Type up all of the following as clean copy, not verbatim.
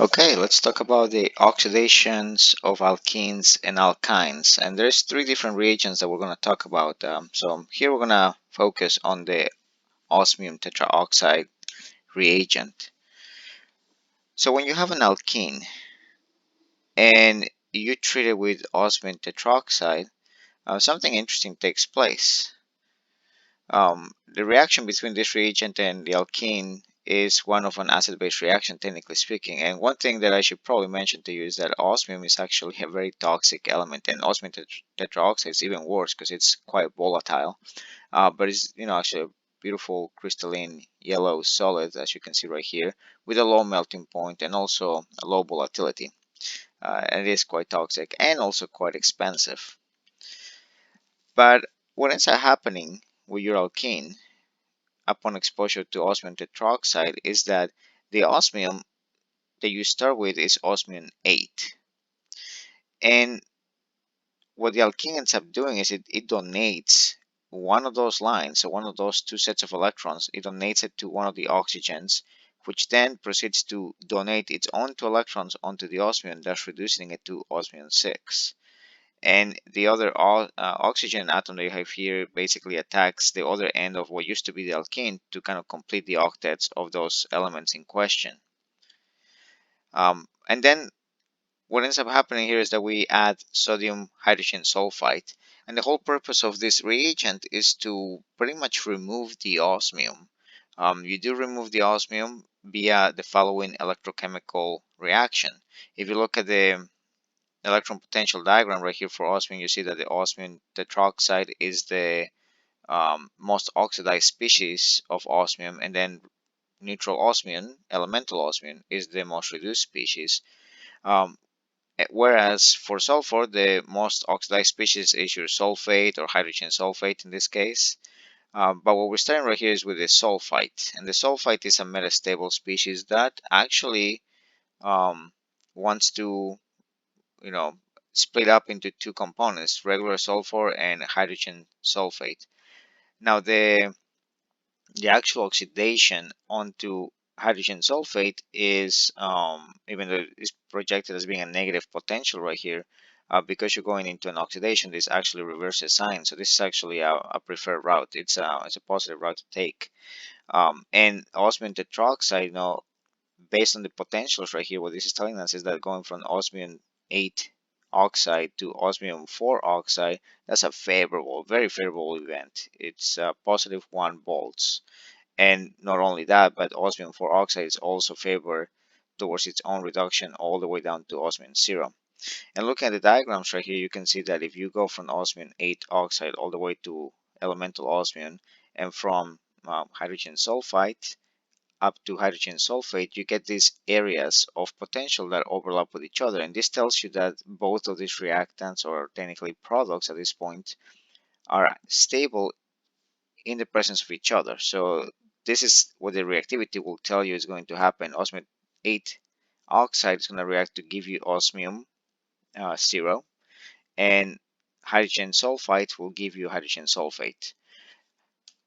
Okay, let's talk about the oxidations of alkenes and alkynes. And there's three different reagents that we're going to talk about. So here we're going to focus on the osmium tetraoxide reagent. So when you have an alkene and you treat it with osmium tetroxide, something interesting takes place. The reaction between this reagent and the alkene is one of an acid-base reaction, technically speaking. And one thing that I should probably mention to you is that osmium is actually a very toxic element, and osmium tetraoxide is even worse because it's quite volatile. But it's actually a beautiful crystalline yellow solid, as you can see right here, with a low melting point and also a low volatility. And it is quite toxic and also quite expensive. But what ends up happening with your alkene upon exposure to osmium tetroxide is that the osmium that you start with is osmium 8. And what the alkene ends up doing is it donates one of those lines, so one of those two sets of electrons, it donates it to one of the oxygens, which then proceeds to donate its own two electrons onto the osmium, thus reducing it to osmium 6. And the other oxygen atom that you have here basically attacks the other end of what used to be the alkene to kind of complete the octets of those elements in question. And then what ends up happening here is that we add sodium hydrogen sulfide. And the whole purpose of this reagent is to pretty much remove the osmium. You do remove the osmium via the following electrochemical reaction. If you look at the electron potential diagram right here for osmium, you see that the osmium tetroxide is the most oxidized species of osmium, and then neutral osmium, elemental osmium, is the most reduced species. Um, Whereas for sulfur, the most oxidized species is your sulfate or hydrogen sulfate in this case. But what we're starting right here is with the sulfite, and the sulfite is a metastable species that actually wants to you know, split up into two components, regular sulfur and hydrogen sulfate. Now the actual oxidation onto hydrogen sulfate is, even though it's projected as being a negative potential right here, because you're going into an oxidation, this actually reverses sign. So this is actually a preferred route. It's a positive route to take. And osmium tetroxide, based on the potentials right here, what this is telling us is that going from osmium 8 oxide to osmium 4 oxide, that's a favorable, very favorable event. It's positive 1 volts. And not only that, but osmium 4 oxide is also favored towards its own reduction all the way down to osmium 0. And looking at the diagrams right here, you can see that if you go from osmium 8 oxide all the way to elemental osmium, and from hydrogen sulfide up to hydrogen sulfate, you get these areas of potential that overlap with each other. And this tells you that both of these reactants, or technically products at this point, are stable in the presence of each other. So this is what the reactivity will tell you is going to happen. Osmium 8 oxide is going to react to give you osmium 0, and hydrogen sulfide will give you hydrogen sulfate.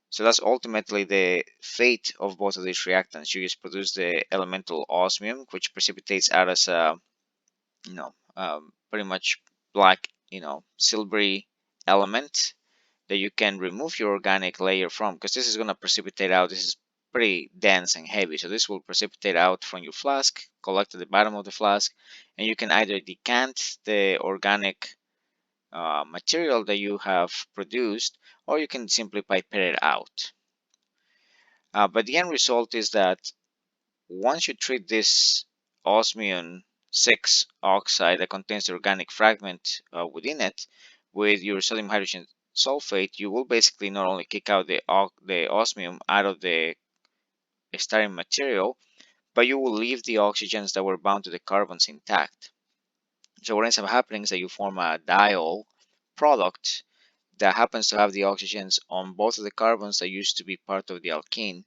So that's ultimately the fate of both of these reactants. You just produce the elemental osmium, which precipitates out as a, pretty much black, silvery element that you can remove your organic layer from, because this is going to precipitate out. This is pretty dense and heavy, so this will precipitate out from your flask, collect at the bottom of the flask, and you can either decant the organic material that you have produced, or you can simply pipette it out. But the end result is that once you treat this osmium 6 oxide that contains the organic fragment within it with your sodium hydrogen sulfate, you will basically not only kick out the osmium out of the starting material, but you will leave the oxygens that were bound to the carbons intact. So what ends up happening is that you form a diol product that happens to have the oxygens on both of the carbons that used to be part of the alkene.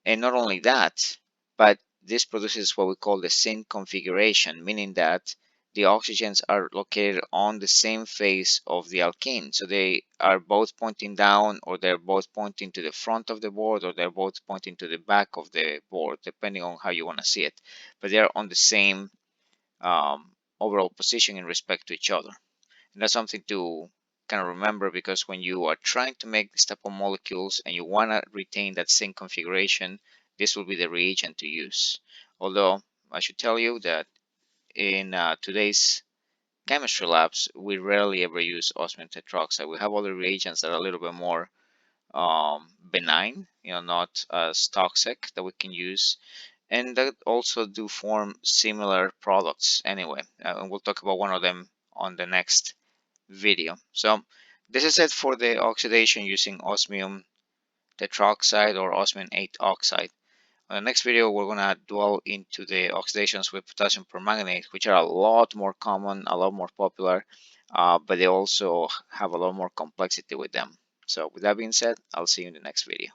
And not only that, but this produces what we call the syn configuration, meaning that the oxygens are located on the same face of the alkene. So they are both pointing down, or they're both pointing to the front of the board, or they're both pointing to the back of the board, depending on how you want to see it. But they're on the same overall position in respect to each other. And that's something to kind of remember, because when you are trying to make this type of molecules and you want to retain that same configuration, this will be the reagent to use. Although I should tell you that in today's chemistry labs, we rarely ever use osmium tetroxide. We have other reagents that are a little bit more benign, not as toxic, that we can use, and that also do form similar products anyway. And we'll talk about one of them on the next video. So this is it for the oxidation using osmium tetroxide or osmium 8 oxide. On the next video, we're going to dwell into the oxidations with potassium permanganate, which are a lot more common, a lot more popular, but they also have a lot more complexity with them. So with that being said, I'll see you in the next video.